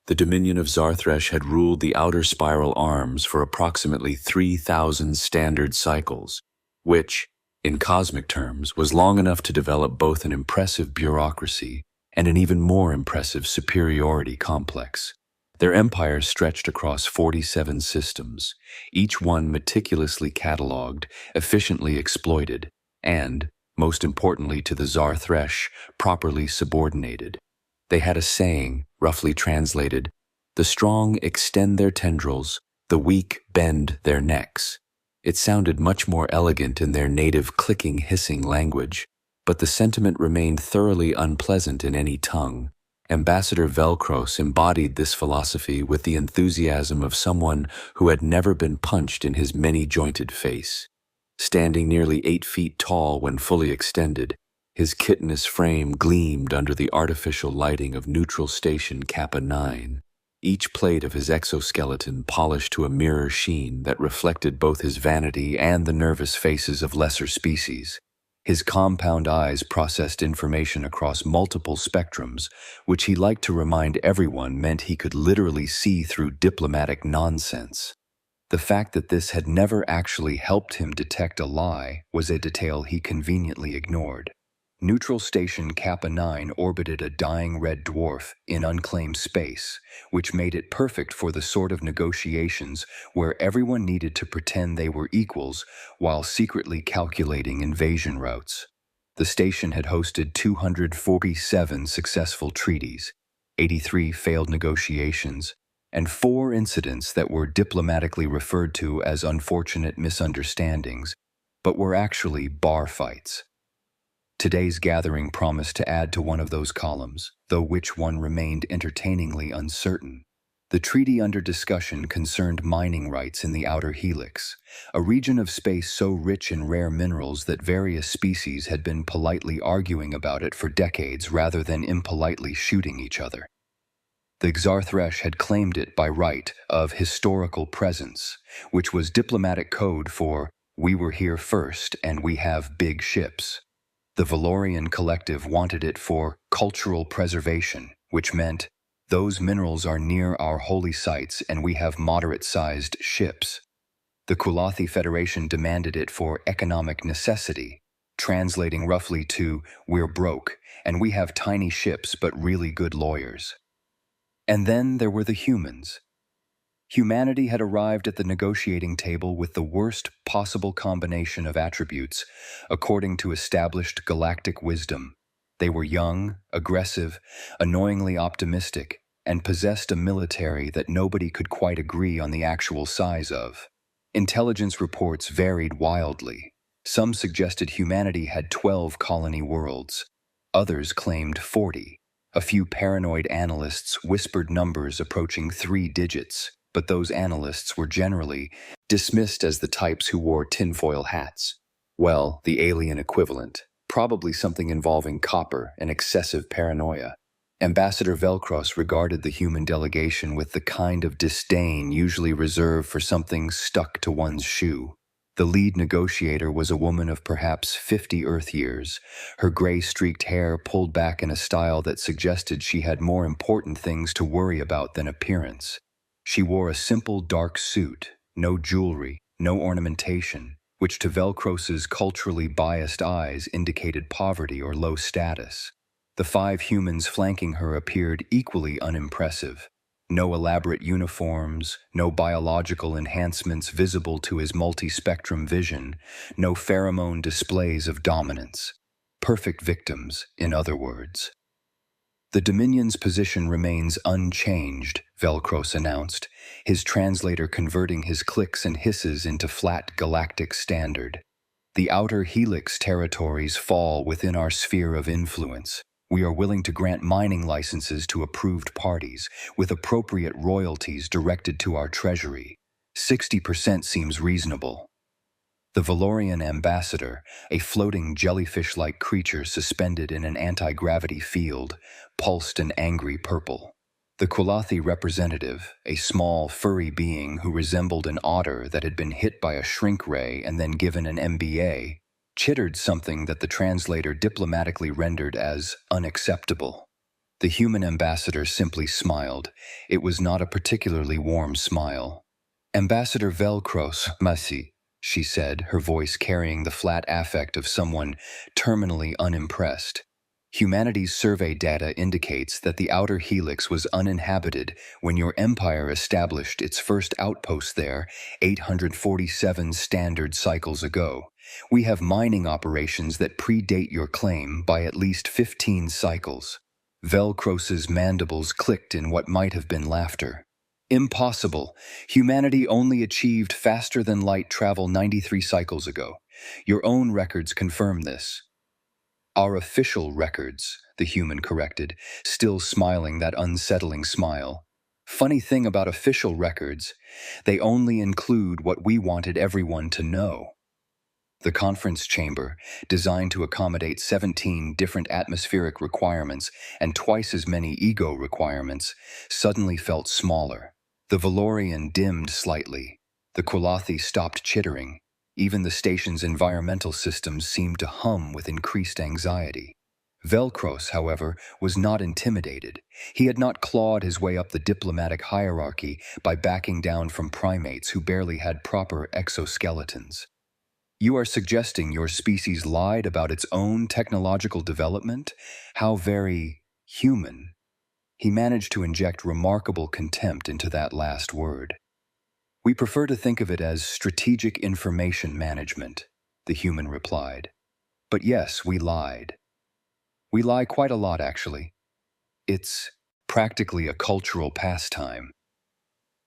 The dominion of Xar'thresh had ruled the outer spiral arms for approximately 3,000 standard cycles, which, in cosmic terms, was long enough to develop both an impressive bureaucracy and an even more impressive superiority complex. Their empire stretched across 47 systems, each one meticulously catalogued, efficiently exploited, and, most importantly to the Xar'thresh, properly subordinated. They had a saying, roughly translated, "The strong extend their tendrils, the weak bend their necks." It sounded much more elegant in their native clicking, hissing language, but the sentiment remained thoroughly unpleasant in any tongue. Ambassador Vel'kros embodied this philosophy with the enthusiasm of someone who had never been punched in his many-jointed face. Standing nearly 8 feet tall when fully extended, his chitinous frame gleamed under the artificial lighting of Neutral Station Kappa 9, each plate of his exoskeleton polished to a mirror sheen that reflected both his vanity and the nervous faces of lesser species. His compound eyes processed information across multiple spectrums, which he liked to remind everyone meant he could literally see through diplomatic nonsense. The fact that this had never actually helped him detect a lie was a detail he conveniently ignored. Neutral Station Kappa 9 orbited a dying red dwarf in unclaimed space, which made it perfect for the sort of negotiations where everyone needed to pretend they were equals while secretly calculating invasion routes. The station had hosted 247 successful treaties, 83 failed negotiations, and 4 incidents that were diplomatically referred to as unfortunate misunderstandings, but were actually bar fights. Today's gathering promised to add to one of those columns, though which one remained entertainingly uncertain. The treaty under discussion concerned mining rights in the outer helix, a region of space so rich in rare minerals that various species had been politely arguing about it for decades rather than impolitely shooting each other. The Xar'thresh had claimed it by right of historical presence, which was diplomatic code for "we were here first and we have big ships." The Valorian collective wanted it for cultural preservation, which meant those minerals are near our holy sites and we have moderate-sized ships. The Kulathi Federation demanded it for economic necessity, translating roughly to "we're broke and we have tiny ships but really good lawyers." And then there were the humans. Humanity had arrived at the negotiating table with the worst possible combination of attributes, according to established galactic wisdom. They were young, aggressive, annoyingly optimistic, and possessed a military that nobody could quite agree on the actual size of. Intelligence reports varied wildly. Some suggested humanity had 12 colony worlds. Others claimed 40. A few paranoid analysts whispered numbers approaching 3 digits. But those analysts were generally dismissed as the types who wore tinfoil hats. Well, the alien equivalent, probably something involving copper and excessive paranoia. Ambassador Vel'kros regarded the human delegation with the kind of disdain usually reserved for something stuck to one's shoe. The lead negotiator was a woman of perhaps 50 Earth years, her gray-streaked hair pulled back in a style that suggested she had more important things to worry about than appearance. She wore a simple dark suit, no jewelry, no ornamentation, which to Vel'kros's culturally biased eyes indicated poverty or low status. The 5 humans flanking her appeared equally unimpressive. No elaborate uniforms, no biological enhancements visible to his multi-spectrum vision, no pheromone displays of dominance. Perfect victims, in other words. "The Dominion's position remains unchanged," Vel'kros announced, his translator converting his clicks and hisses into flat galactic standard. "The outer helix territories fall within our sphere of influence. We are willing to grant mining licenses to approved parties, with appropriate royalties directed to our treasury. 60% seems reasonable." The Valorian ambassador, a floating jellyfish-like creature suspended in an anti-gravity field, pulsed an angry purple. The Kulathi representative, a small, furry being who resembled an otter that had been hit by a shrink ray and then given an MBA, chittered something that the translator diplomatically rendered as unacceptable. The human ambassador simply smiled. It was not a particularly warm smile. "Ambassador Vel'kros, merci," she said, her voice carrying the flat affect of someone terminally unimpressed. "Humanity's survey data indicates that the outer helix was uninhabited when your empire established its first outpost there 847 standard cycles ago. We have mining operations that predate your claim by at least 15 cycles." Vel'kros's mandibles clicked in what might have been laughter. "Impossible. Humanity only achieved faster-than-light travel 93 cycles ago. Your own records confirm this." "Our official records," the human corrected, still smiling that unsettling smile. "Funny thing about official records, they only include what we wanted everyone to know." The conference chamber, designed to accommodate 17 different atmospheric requirements and twice as many ego requirements, suddenly felt smaller. The Valorian dimmed slightly. The Qualathi stopped chittering. Even the station's environmental systems seemed to hum with increased anxiety. Vel'kros, however, was not intimidated. He had not clawed his way up the diplomatic hierarchy by backing down from primates who barely had proper exoskeletons. "You are suggesting your species lied about its own technological development? How very human." He managed to inject remarkable contempt into that last word. "We prefer to think of it as strategic information management," the human replied. "But yes, we lied. We lie quite a lot, actually. It's practically a cultural pastime."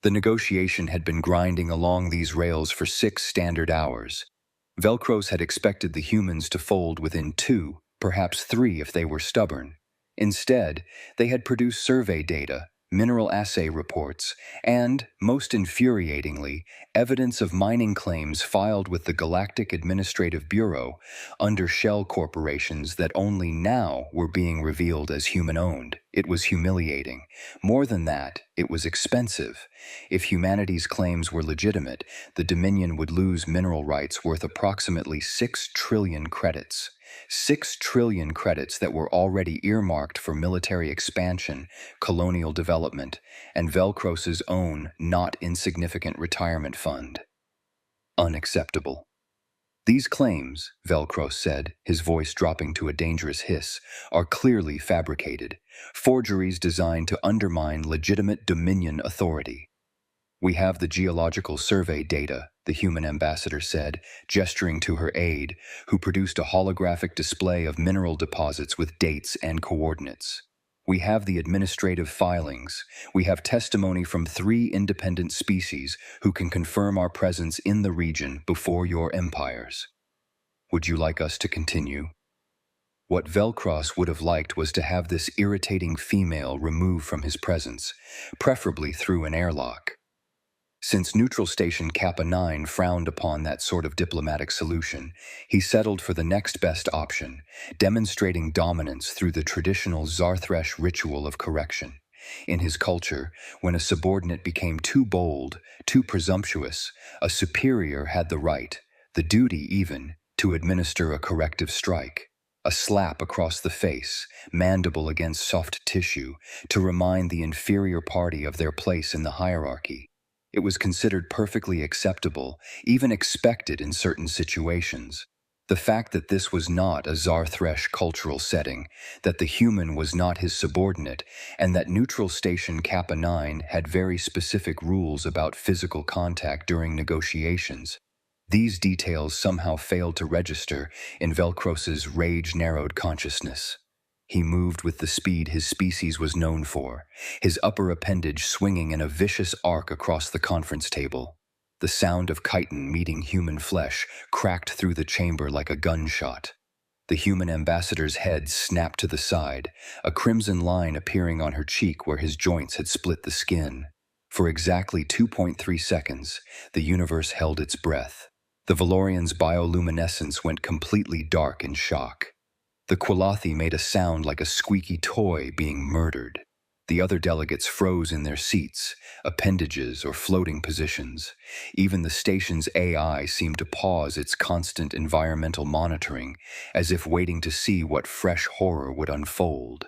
The negotiation had been grinding along these rails for 6 standard hours. Vel'kros had expected the humans to fold within 2, perhaps 3 if they were stubborn. Instead, they had produced survey data, mineral assay reports, and, most infuriatingly, evidence of mining claims filed with the Galactic Administrative Bureau under shell corporations that only now were being revealed as human-owned. It was humiliating. More than that, it was expensive. If humanity's claims were legitimate, the Dominion would lose mineral rights worth approximately 6 trillion credits. 6 trillion credits that were already earmarked for military expansion, colonial development, and Vel'kros's own not insignificant retirement fund. Unacceptable. "These claims," Vel'kros said, his voice dropping to a dangerous hiss, "are clearly fabricated, forgeries designed to undermine legitimate Dominion authority." "We have the geological survey data," the human ambassador said, gesturing to her aide, who produced a holographic display of mineral deposits with dates and coordinates. "We have the administrative filings. We have testimony from 3 independent species who can confirm our presence in the region before your empires. Would you like us to continue?" What Vel'kros would have liked was to have this irritating female removed from his presence, preferably through an airlock. Since Neutral Station Kappa 9 frowned upon that sort of diplomatic solution, he settled for the next best option, demonstrating dominance through the traditional Xar'thresh ritual of correction. In his culture, when a subordinate became too bold, too presumptuous, a superior had the right, the duty even, to administer a corrective strike. A slap across the face, mandible against soft tissue, to remind the inferior party of their place in the hierarchy. It was considered perfectly acceptable, even expected in certain situations. The fact that this was not a Xar'thresh cultural setting, that the human was not his subordinate, and that Neutral Station Kappa 9 had very specific rules about physical contact during negotiations. These details somehow failed to register in Vel'kros's rage-narrowed consciousness. He moved with the speed his species was known for, his upper appendage swinging in a vicious arc across the conference table. The sound of chitin meeting human flesh cracked through the chamber like a gunshot. The human ambassador's head snapped to the side, a crimson line appearing on her cheek where his joints had split the skin. For exactly 2.3 seconds, the universe held its breath. The Valorian's bioluminescence went completely dark in shock. The Qualathi made a sound like a squeaky toy being murdered. The other delegates froze in their seats, appendages or floating positions. Even the station's AI seemed to pause its constant environmental monitoring, as if waiting to see what fresh horror would unfold.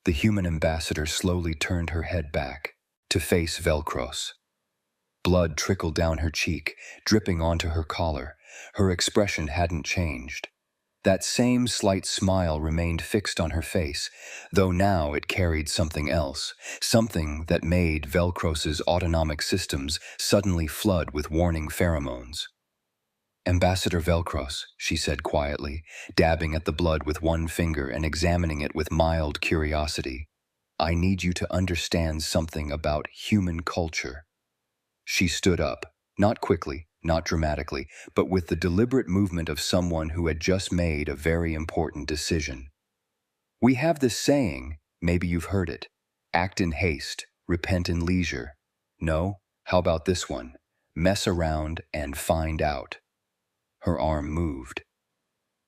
The human ambassador slowly turned her head back to face Vel'kros. Blood trickled down her cheek, dripping onto her collar. Her expression hadn't changed. That same slight smile remained fixed on her face, though now it carried something else, something that made Vel'kros's autonomic systems suddenly flood with warning pheromones. "Ambassador Vel'kros," she said quietly, dabbing at the blood with one finger and examining it with mild curiosity. "I need you to understand something about human culture." She stood up, not quickly, not dramatically, but with the deliberate movement of someone who had just made a very important decision. "We have this saying, maybe you've heard it, act in haste, repent in leisure. No? How about this one? Mess around and find out." Her arm moved.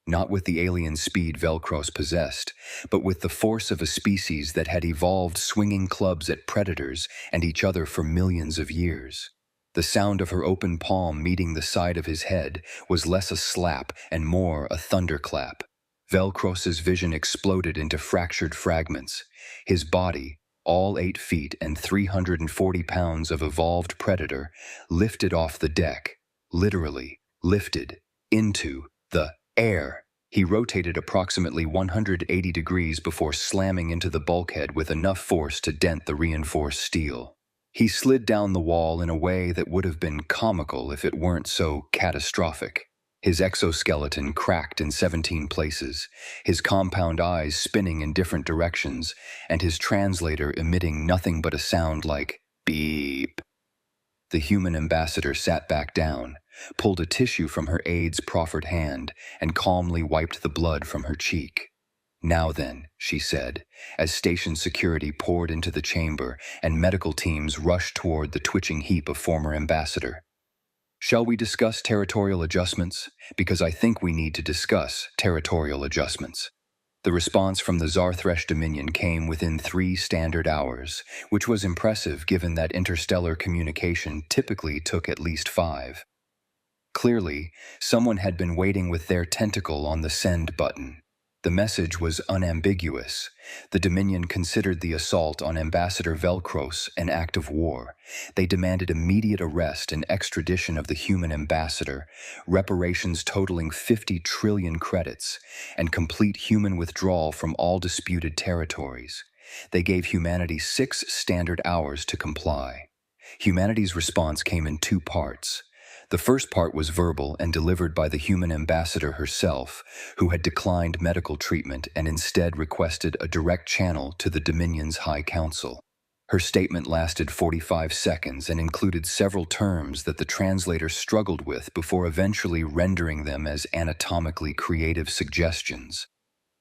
Not with the alien speed Vel'kros possessed, but with the force of a species that had evolved swinging clubs at predators and each other for millions of years. The sound of her open palm meeting the side of his head was less a slap and more a thunderclap. Vel'kros's vision exploded into fractured fragments. His body, all 8 feet and 340 pounds of evolved predator, lifted off the deck, literally lifted into the air. He rotated approximately 180 degrees before slamming into the bulkhead with enough force to dent the reinforced steel. He slid down the wall in a way that would have been comical if it weren't so catastrophic. His exoskeleton cracked in 17 places, his compound eyes spinning in different directions, and his translator emitting nothing but a sound like beep. The human ambassador sat back down, pulled a tissue from her aide's proffered hand, and calmly wiped the blood from her cheek. "Now then," she said, as station security poured into the chamber and medical teams rushed toward the twitching heap of former ambassador. "Shall we discuss territorial adjustments? Because I think we need to discuss territorial adjustments." The response from the Xar'thresh Dominion came within 3 standard hours, which was impressive given that interstellar communication typically took at least 5. Clearly, someone had been waiting with their tentacle on the send button. The message was unambiguous. The Dominion considered the assault on Ambassador Vel'kros an act of war. They demanded immediate arrest and extradition of the human ambassador, reparations totaling 50 trillion credits, and complete human withdrawal from all disputed territories. They gave humanity 6 standard hours to comply. Humanity's response came in 2 parts. The first part was verbal and delivered by the human ambassador herself, who had declined medical treatment and instead requested a direct channel to the Dominion's High Council. Her statement lasted 45 seconds and included several terms that the translator struggled with before eventually rendering them as anatomically creative suggestions.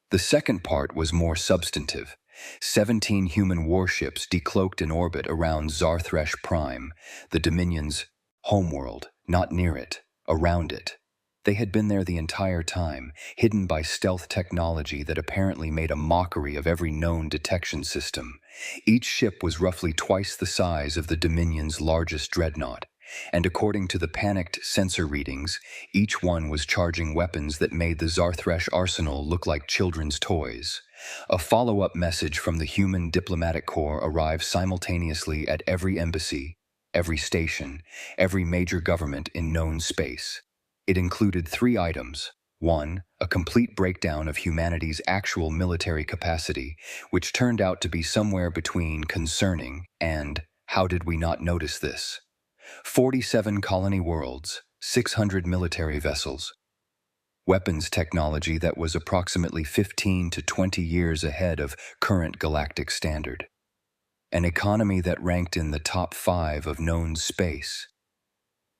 The second part was more substantive. 17 human warships decloaked in orbit around Xar'thresh Prime, the Dominion's homeworld. Not near it, around it. They had been there the entire time, hidden by stealth technology that apparently made a mockery of every known detection system. Each ship was roughly twice the size of the Dominion's largest dreadnought, and according to the panicked sensor readings, each one was charging weapons that made the Xar'thresh arsenal look like children's toys. A follow-up message from the human diplomatic corps arrived simultaneously at every embassy, every station, every major government in known space. It included 3 items. 1, a complete breakdown of humanity's actual military capacity, which turned out to be somewhere between concerning and how did we not notice this? 47 colony worlds, 600 military vessels. Weapons technology that was approximately 15 to 20 years ahead of current galactic standard. An economy that ranked in the top 5 of known space.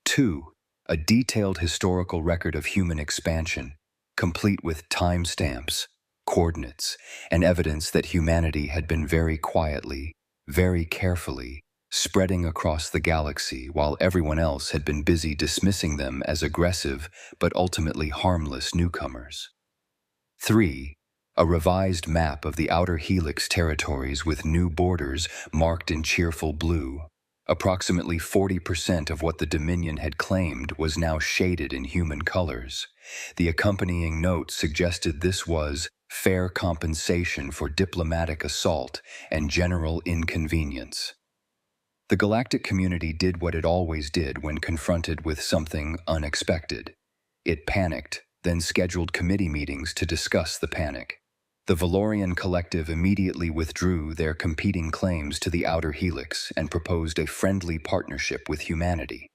2, a detailed historical record of human expansion, complete with timestamps, coordinates, and evidence that humanity had been very quietly, very carefully, spreading across the galaxy while everyone else had been busy dismissing them as aggressive but ultimately harmless newcomers. 3, a revised map of the outer helix territories with new borders marked in cheerful blue. Approximately 40% of what the Dominion had claimed was now shaded in human colors. The accompanying note suggested this was fair compensation for diplomatic assault and general inconvenience. The galactic community did what it always did when confronted with something unexpected. It panicked, then scheduled committee meetings to discuss the panic. The Valorian collective immediately withdrew their competing claims to the Outer Helix and proposed a friendly partnership with humanity.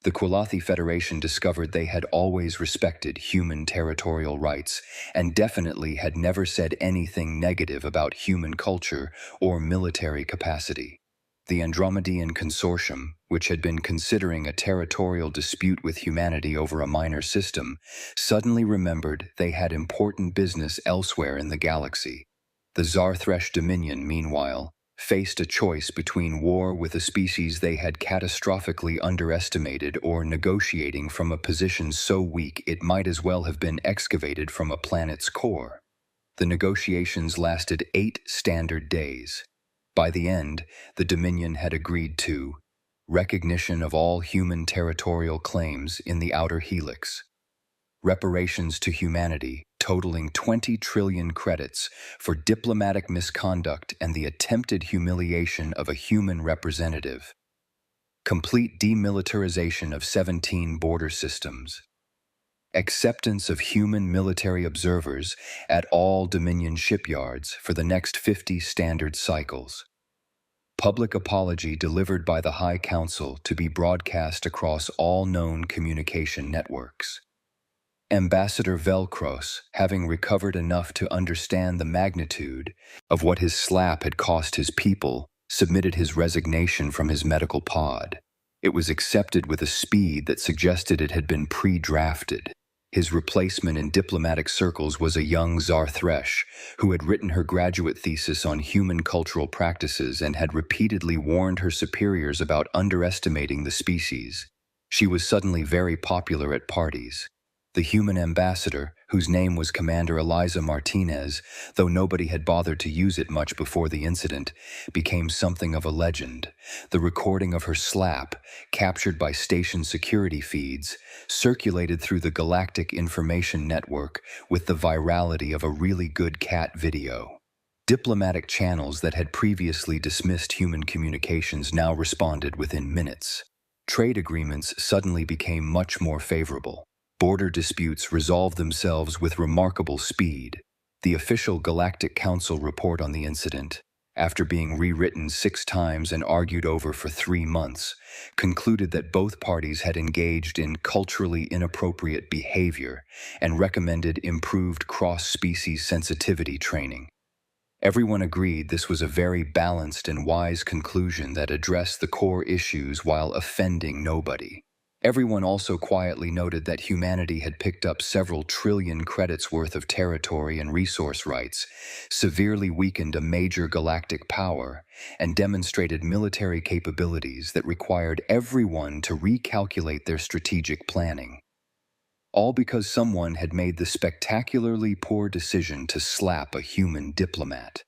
The Qualathi Federation discovered they had always respected human territorial rights and definitely had never said anything negative about human culture or military capacity. The Andromedean Consortium, which had been considering a territorial dispute with humanity over a minor system, suddenly remembered they had important business elsewhere in the galaxy. The Xar'thresh Dominion, meanwhile, faced a choice between war with a species they had catastrophically underestimated or negotiating from a position so weak it might as well have been excavated from a planet's core. The negotiations lasted 8 standard days. By the end, the Dominion had agreed to recognition of all human territorial claims in the Outer Helix, reparations to humanity totaling 20 trillion credits for diplomatic misconduct and the attempted humiliation of a human representative, complete demilitarization of 17 border systems, acceptance of human military observers at all Dominion shipyards for the next 50 standard cycles, public apology delivered by the High Council to be broadcast across all known communication networks. Ambassador Vel'kros, having recovered enough to understand the magnitude of what his slap had cost his people, submitted his resignation from his medical pod. It was accepted with a speed that suggested it had been pre-drafted. His replacement in diplomatic circles was a young Xar'thresh who had written her graduate thesis on human cultural practices and had repeatedly warned her superiors about underestimating the species. She was suddenly very popular at parties. The human ambassador, whose name was Commander Eliza Martinez, though nobody had bothered to use it much before the incident, became something of a legend. The recording of her slap, captured by station security feeds, circulated through the Galactic Information Network with the virality of a really good cat video. Diplomatic channels that had previously dismissed human communications now responded within minutes. Trade agreements suddenly became much more favorable. Border disputes resolved themselves with remarkable speed. The official Galactic Council report on the incident, after being rewritten 6 times and argued over for 3 months, concluded that both parties had engaged in culturally inappropriate behavior and recommended improved cross-species sensitivity training. Everyone agreed this was a very balanced and wise conclusion that addressed the core issues while offending nobody. Everyone also quietly noted that humanity had picked up several trillion credits worth of territory and resource rights, severely weakened a major galactic power, and demonstrated military capabilities that required everyone to recalculate their strategic planning. All because someone had made the spectacularly poor decision to slap a human diplomat.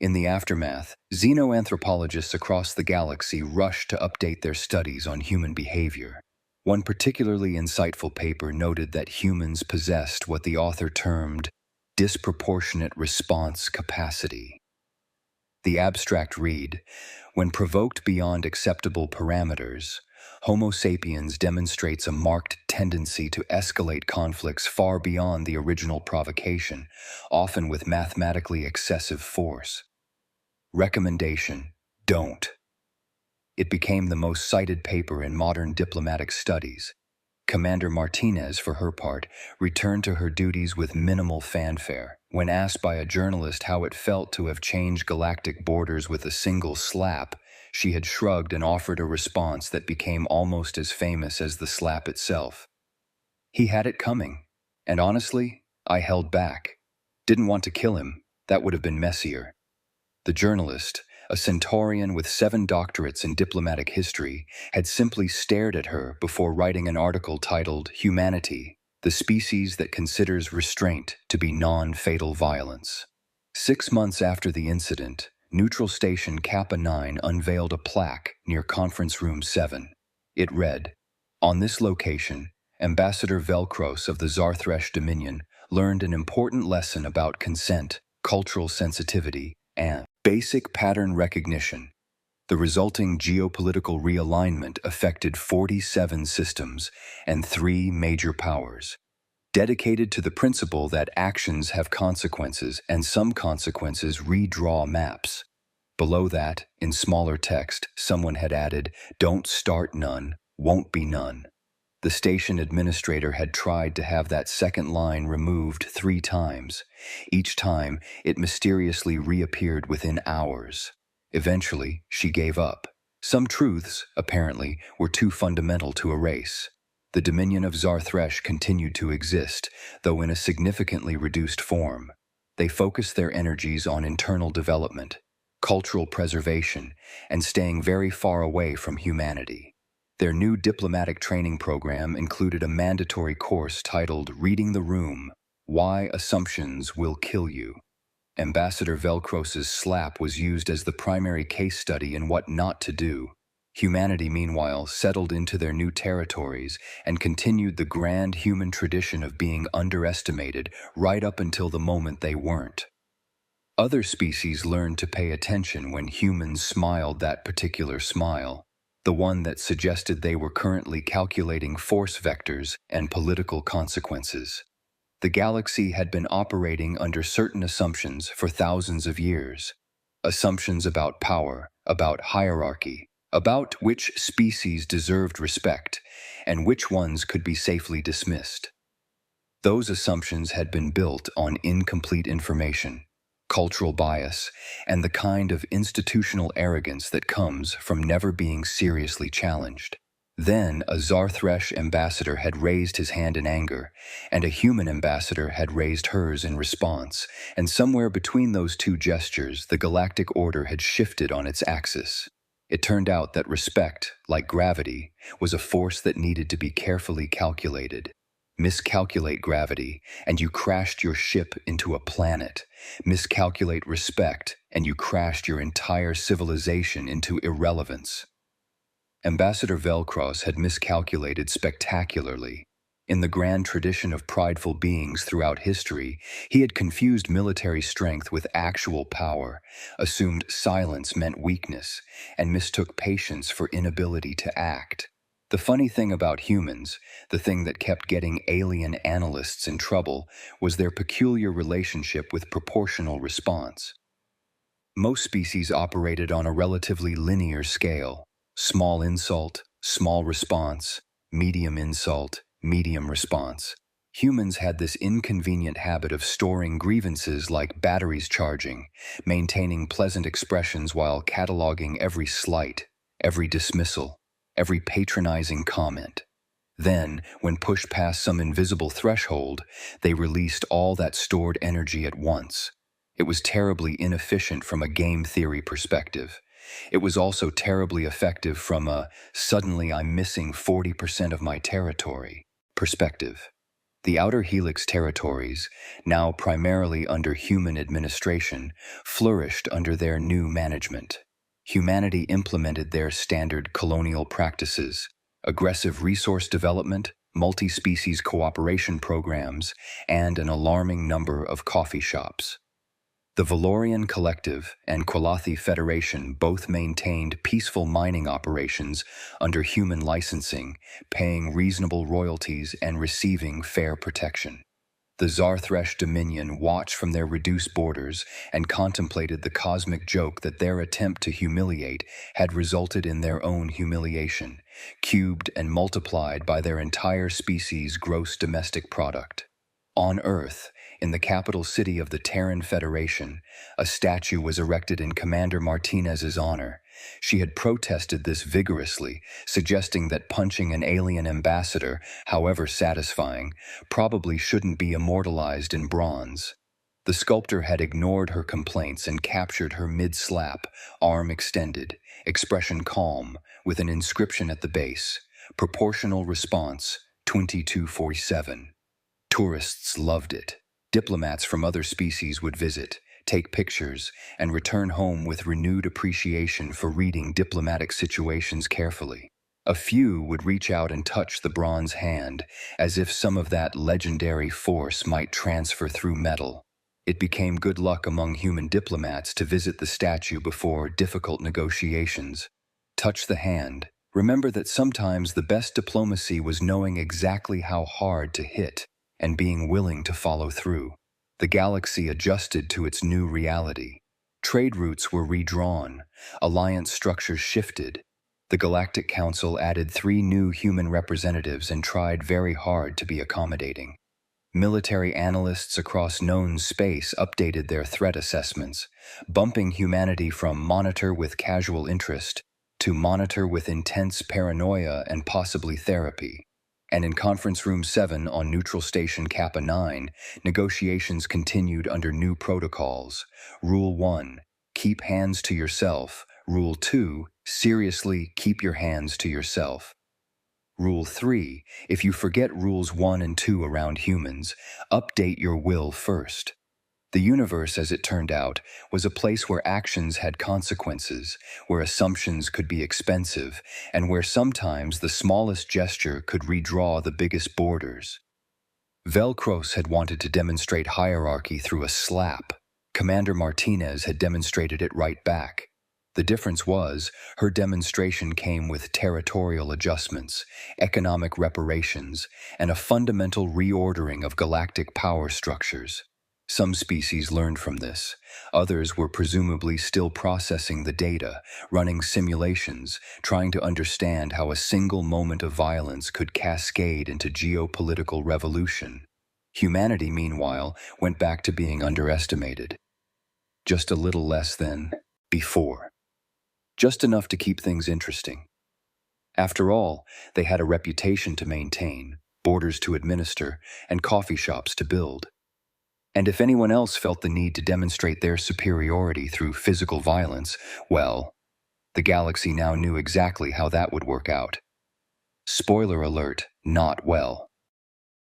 In the aftermath, xenoanthropologists across the galaxy rushed to update their studies on human behavior. One particularly insightful paper noted that humans possessed what the author termed disproportionate response capacity. The abstract read, when provoked beyond acceptable parameters, Homo sapiens demonstrates a marked tendency to escalate conflicts far beyond the original provocation, often with mathematically excessive force. Recommendation: don't. It became the most cited paper in modern diplomatic studies. Commander Martinez, for her part, returned to her duties with minimal fanfare. When asked by a journalist how it felt to have changed galactic borders with a single slap, she had shrugged and offered a response that became almost as famous as the slap itself. He had it coming, and honestly, I held back. Didn't want to kill him, that would have been messier. The journalist, a Centaurian with 7 doctorates in diplomatic history, had simply stared at her before writing an article titled Humanity, the Species That Considers Restraint to be Non-Fatal Violence. 6 months after the incident, Neutral Station Kappa 9 unveiled a plaque near Conference Room 7. It read, "On this location, Ambassador Vel'kros of the Xar'thresh Dominion learned an important lesson about consent, cultural sensitivity, and basic pattern recognition. The resulting geopolitical realignment affected 47 systems and 3 major powers, dedicated to the principle that actions have consequences and some consequences redraw maps. Below that, in smaller text, someone had added, "Don't start none, won't be none." The station administrator had tried to have that second line removed 3 times. Each time, it mysteriously reappeared within hours. Eventually, she gave up. Some truths, apparently, were too fundamental to erase. The Dominion of Xar'thresh continued to exist, though in a significantly reduced form. They focused their energies on internal development, cultural preservation, and staying very far away from humanity. Their new diplomatic training program included a mandatory course titled Reading the Room: Why Assumptions Will Kill You. Ambassador Vel'kros's slap was used as the primary case study in what not to do. Humanity, meanwhile, settled into their new territories and continued the grand human tradition of being underestimated right up until the moment they weren't. Other species learned to pay attention when humans smiled that particular smile, the one that suggested they were currently calculating force vectors and political consequences. The galaxy had been operating under certain assumptions for thousands of years. Assumptions about power, about hierarchy, about which species deserved respect, and which ones could be safely dismissed. Those assumptions had been built on incomplete information, cultural bias, and the kind of institutional arrogance that comes from never being seriously challenged. Then a Xar'thresh ambassador had raised his hand in anger, and a human ambassador had raised hers in response, and somewhere between those two gestures, the galactic order had shifted on its axis. It turned out that respect, like gravity, was a force that needed to be carefully calculated. Miscalculate gravity, and you crashed your ship into a planet. Miscalculate respect, and you crashed your entire civilization into irrelevance. Ambassador Vel'kros had miscalculated spectacularly. In the grand tradition of prideful beings throughout history, he had confused military strength with actual power, assumed silence meant weakness, and mistook patience for inability to act. The funny thing about humans, the thing that kept getting alien analysts in trouble, was their peculiar relationship with proportional response. Most species operated on a relatively linear scale: small insult, small response, medium insult, medium response. Humans had this inconvenient habit of storing grievances like batteries charging, maintaining pleasant expressions while cataloging every slight, every dismissal, every patronizing comment. Then, when pushed past some invisible threshold, they released all that stored energy at once. It was terribly inefficient from a game theory perspective. It was also terribly effective from a "suddenly I'm missing 40% of my territory" perspective. The Outer Helix territories, now primarily under human administration, flourished under their new management. Humanity implemented their standard colonial practices: aggressive resource development, multi-species cooperation programs, and an alarming number of coffee shops. The Valorian Collective and Qualathi Federation both maintained peaceful mining operations under human licensing, paying reasonable royalties and receiving fair protection. The Xar'thresh Dominion watched from their reduced borders and contemplated the cosmic joke that their attempt to humiliate had resulted in their own humiliation, cubed and multiplied by their entire species' gross domestic product. On Earth, in the capital city of the Terran Federation, a statue was erected in Commander Martinez's honor. She had protested this vigorously, suggesting that punching an alien ambassador, however satisfying, probably shouldn't be immortalized in bronze. The sculptor had ignored her complaints and captured her mid-slap, arm extended, expression calm, with an inscription at the base: Proportional Response, 2247. Tourists loved it. Diplomats from other species would visit, take pictures, and return home with renewed appreciation for reading diplomatic situations carefully. A few would reach out and touch the bronze hand, as if some of that legendary force might transfer through metal. It became good luck among human diplomats to visit the statue before difficult negotiations. Touch the hand. Remember that sometimes the best diplomacy was knowing exactly how hard to hit and being willing to follow through. The galaxy adjusted to its new reality. Trade routes were redrawn, alliance structures shifted. The Galactic Council added 3 new human representatives and tried very hard to be accommodating. Military analysts across known space updated their threat assessments, bumping humanity from monitor with casual interest to monitor with intense paranoia and possibly therapy. And in Conference Room 7 on Neutral Station Kappa 9, negotiations continued under new protocols. Rule 1, keep hands to yourself. Rule 2, seriously keep your hands to yourself. Rule 3, if you forget rules 1 and 2 around humans, update your will first. The universe, as it turned out, was a place where actions had consequences, where assumptions could be expensive, and where sometimes the smallest gesture could redraw the biggest borders. Vel'kros had wanted to demonstrate hierarchy through a slap. Commander Martinez had demonstrated it right back. The difference was, her demonstration came with territorial adjustments, economic reparations, and a fundamental reordering of galactic power structures. Some species learned from this. Others were presumably still processing the data, running simulations, trying to understand how a single moment of violence could cascade into geopolitical revolution. Humanity, meanwhile, went back to being underestimated. Just a little less than before. Just enough to keep things interesting. After all, they had a reputation to maintain, borders to administer, and coffee shops to build. And if anyone else felt the need to demonstrate their superiority through physical violence, well, the galaxy now knew exactly how that would work out. Spoiler alert, not well.